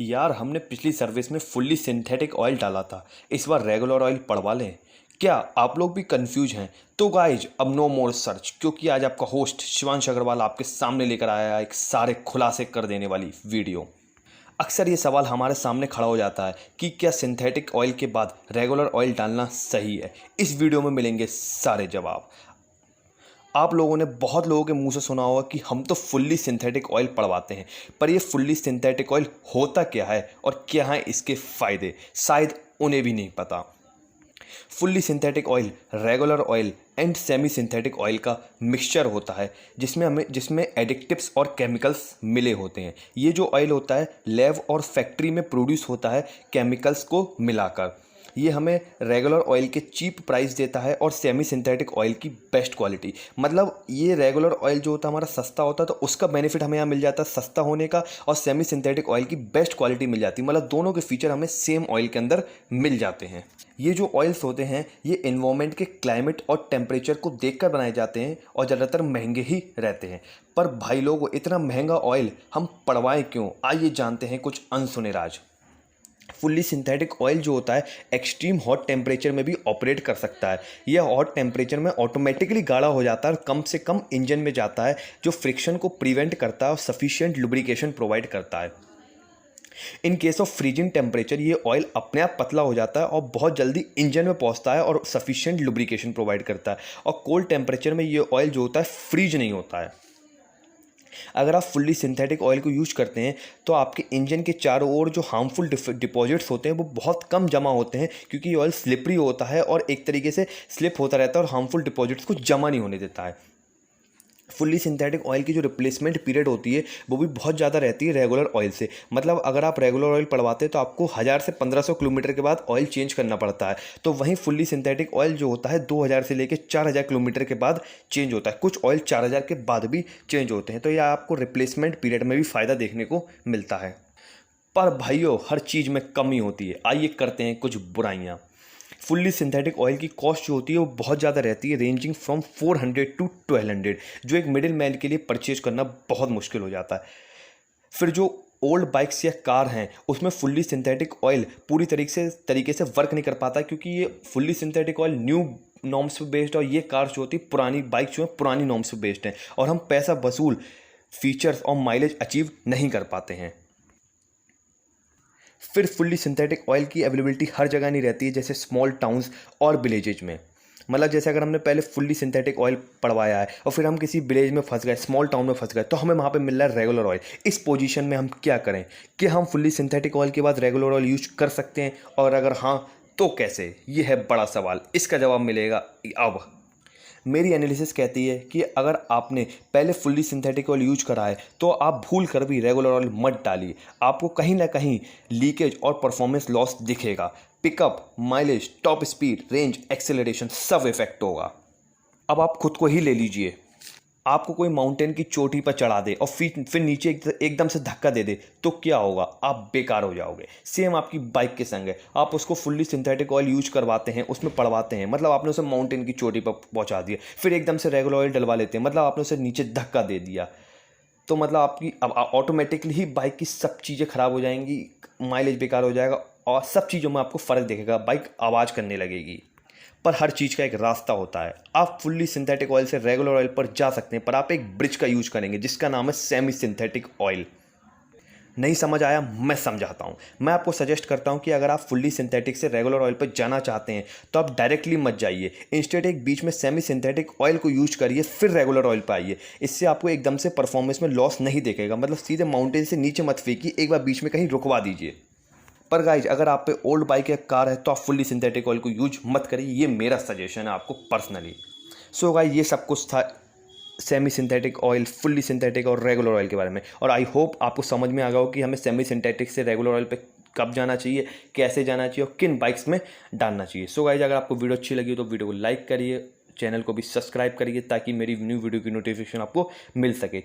यार हमने पिछली सर्विस में फुल्ली सिंथेटिक ऑयल डाला था, इस बार रेगुलर ऑयल पड़वा लें क्या? आप लोग भी कंफ्यूज हैं? तो गाइज अब नो मोर सर्च, क्योंकि आज आपका होस्ट शिवांश अग्रवाल आपके सामने लेकर आया है एक सारे खुलासे कर देने वाली वीडियो। अक्सर ये सवाल हमारे सामने खड़ा हो जाता है कि क्या सिंथेटिक ऑयल के बाद रेगुलर ऑयल डालना सही है। इस वीडियो में मिलेंगे सारे जवाब। आप लोगों ने बहुत लोगों के मुंह से सुना होगा कि हम तो फुल्ली सिंथेटिक ऑयल पड़वाते हैं, पर ये फुल्ली सिंथेटिक ऑयल होता क्या है और क्या हैं इसके फ़ायदे, शायद उन्हें भी नहीं पता। Fully synthetic oil regular oil and semi synthetic oil का मिक्सचर होता है जिसमें एडिक्टिव्स और केमिकल्स मिले होते हैं। ये जो ऑयल होता है लैब और फैक्ट्री में प्रोड्यूस होता है केमिकल्स को मिलाकर। ये हमें रेगुलर ऑयल के चीप प्राइस देता है और सेमी सिंथेटिक ऑयल की बेस्ट क्वालिटी। मतलब ये रेगुलर ऑयल जो होता है हमारा सस्ता होता है तो उसका बेनिफिट हमें यहाँ मिल जाता है सस्ता होने का, और सेमी सिंथेटिक ऑयल की बेस्ट क्वालिटी मिल जाती है। मतलब दोनों के फीचर हमें सेम ऑयल के अंदर मिल जाते हैं। ये जो ऑयल्स होते हैं ये एनवायरनमेंट के क्लाइमेट और टेम्परेचर को देखकर बनाए जाते हैं और ज़्यादातर महंगे ही रहते हैं। पर भाई लोग इतना महंगा ऑयल हम पड़वाएं क्यों? आइए जानते हैं कुछ अनसुने राज। फुल्ली सिंथेटिक ऑयल जो होता है एक्सट्रीम हॉट टेम्परेचर में भी ऑपरेट कर सकता है। यह हॉट टेम्परेचर में ऑटोमेटिकली गाढ़ा हो जाता है और कम से कम इंजन में जाता है, जो फ्रिक्शन को प्रिवेंट करता है और सफिशिएंट लुब्रिकेशन प्रोवाइड करता है। In case of freezing temperature ये ऑयल अपने आप पतला हो जाता है और बहुत जल्दी इंजन में पहुंचता है और सफिशिएंट लुब्रिकेशन प्रोवाइड करता है। और कोल्ड टेम्परेचर में ये ऑयल जो होता है फ्रीज नहीं होता है। अगर आप फुल्ली सिंथेटिक ऑयल को यूज करते हैं तो आपके इंजन के चारों ओर जो हार्मफुल डिपॉजिट्स होते हैं वो बहुत कम जमा होते हैं, क्योंकि ये ऑयल स्लिपरी होता है और एक तरीके से स्लिप होता रहता है और हार्मफुल डिपॉजिट्स को जमा नहीं होने देता है। फुल्ली सिंथेटिक ऑयल की जो रिप्लेसमेंट पीरियड होती है वो भी बहुत ज़्यादा रहती है रेगुलर ऑयल से। मतलब अगर आप रेगुलर ऑयल पड़वाते हैं तो आपको 1000 से 1500 किलोमीटर के बाद ऑयल चेंज करना पड़ता है। तो वहीं फुल्ली सिंथेटिक ऑयल जो होता है 2000 से लेकर 4000 किलोमीटर के बाद चेंज होता है। कुछ ऑयल 4000 के बाद भी चेंज होते हैं। तो यह आपको रिप्लेसमेंट पीरियड में भी फ़ायदा देखने को मिलता है। पर भाइयों हर चीज़ में कमी होती है। आइए करते हैं कुछ बुराइयाँ। फुल्ली सिंथेटिक ऑयल की कॉस्ट जो होती है वो बहुत ज़्यादा रहती है, रेंजिंग फ्रॉम 400 टू 1200, जो एक मिडिल मैन के लिए परचेज करना बहुत मुश्किल हो जाता है। फिर जो ओल्ड बाइक्स या कार हैं उसमें फुल्ली सिंथेटिक ऑयल पूरी तरीके से वर्क नहीं कर पाता, क्योंकि ये fully synthetic oil new norms पे बेस्ड और ये कार जो होती है पुरानी बाइक जो है पुरानी नॉर्म्स पे बेस्ड हैं, और हम पैसा वसूल फीचर्स और माइलेज अचीव नहीं कर पाते हैं। फिर फुल्ली सिंथेटिक ऑयल की अवेलेबिलिटी हर जगह नहीं रहती है, जैसे स्मॉल टाउन्स और विलेजेज में। मतलब जैसे अगर हमने पहले फुल्ली सिंथेटिक ऑयल पड़वाया है और फिर हम किसी विलेज में फंस गए, स्मॉल टाउन में फंस गए, तो हमें वहाँ पे मिल रहा है रेगुलर ऑयल। इस पोजीशन में हम क्या करें? कि हम फुल्ली सिंथेटिक ऑयल के बाद रेगुलर ऑयल यूज कर सकते हैं, और अगर हाँ तो कैसे? ये है बड़ा सवाल। इसका जवाब मिलेगा अब। मेरी एनालिसिस कहती है कि अगर आपने पहले फुल्ली सिंथेटिक ऑयल यूज करा है तो आप भूल कर भी रेगुलर ऑयल मत डालिए। आपको कहीं ना कहीं लीकेज और परफॉर्मेंस लॉस दिखेगा। Pickup, mileage, top speed, range, acceleration सब इफेक्ट होगा। अब आप खुद को ही ले लीजिए। आपको कोई माउंटेन की चोटी पर चढ़ा दे और फिर नीचे एकदम से धक्का दे दे तो क्या होगा? आप बेकार हो जाओगे। सेम आपकी बाइक के संग है। आप उसको फुल्ली सिंथेटिक ऑयल यूज करवाते हैं, उसमें पड़वाते हैं, मतलब आपने उसे माउंटेन की चोटी पर पहुंचा दिया, फिर एकदम से रेगुलर ऑयल डलवा लेते हैं, मतलब आपने उसे नीचे धक्का दे दिया, तो मतलब आपकी अब ऑटोमेटिकली ही बाइक की सब चीज़ें खराब हो जाएंगी, माइलेज बेकार हो जाएगा और सब चीज़ों में आपको फ़र्क दिखेगा, बाइक आवाज़ करने लगेगी। पर हर चीज़ का एक रास्ता होता है। आप फुल्ली सिंथेटिक ऑयल से रेगुलर ऑयल पर जा सकते हैं, पर आप एक ब्रिज का यूज करेंगे जिसका नाम है सेमी सिंथेटिक ऑयल। नहीं समझ आया? मैं समझाता हूँ। मैं आपको सजेस्ट करता हूँ कि अगर आप फुल्ली सिंथेटिक से रेगुलर ऑयल पर जाना चाहते हैं तो आप डायरेक्टली मत जाइए। इंस्टेड एक बीच में सेमी सिंथेटिक ऑयल को यूज करिए, फिर रेगुलर ऑयल पर आइए। इससे आपको एकदम से परफॉर्मेंस में लॉस नहीं दिखेगा। मतलब सीधे माउंटेन से नीचे मत फेंकिए, एक बार बीच में कहीं रुकवा दीजिए। पर गाइज अगर आप पे ओल्ड बाइक या कार है तो आप फुल्ली सिंथेटिक ऑयल को यूज मत करिए। ये मेरा सजेशन है आपको पर्सनली। सो गाइज ये सब कुछ था semi synthetic oil, fully synthetic और रेगुलर ऑयल के बारे में, और आई होप आपको समझ में आ गया हो कि हमें सेमी सिंथेटिक से रेगुलर ऑयल पे कब जाना चाहिए, कैसे जाना चाहिए और किन बाइक्स में डालना चाहिए। सो गाइज अगर आपको वीडियो अच्छी लगी तो वीडियो को लाइक करिए, चैनल को भी सब्सक्राइब करिए ताकि मेरी न्यू वीडियो की नोटिफिकेशन आपको मिल सके।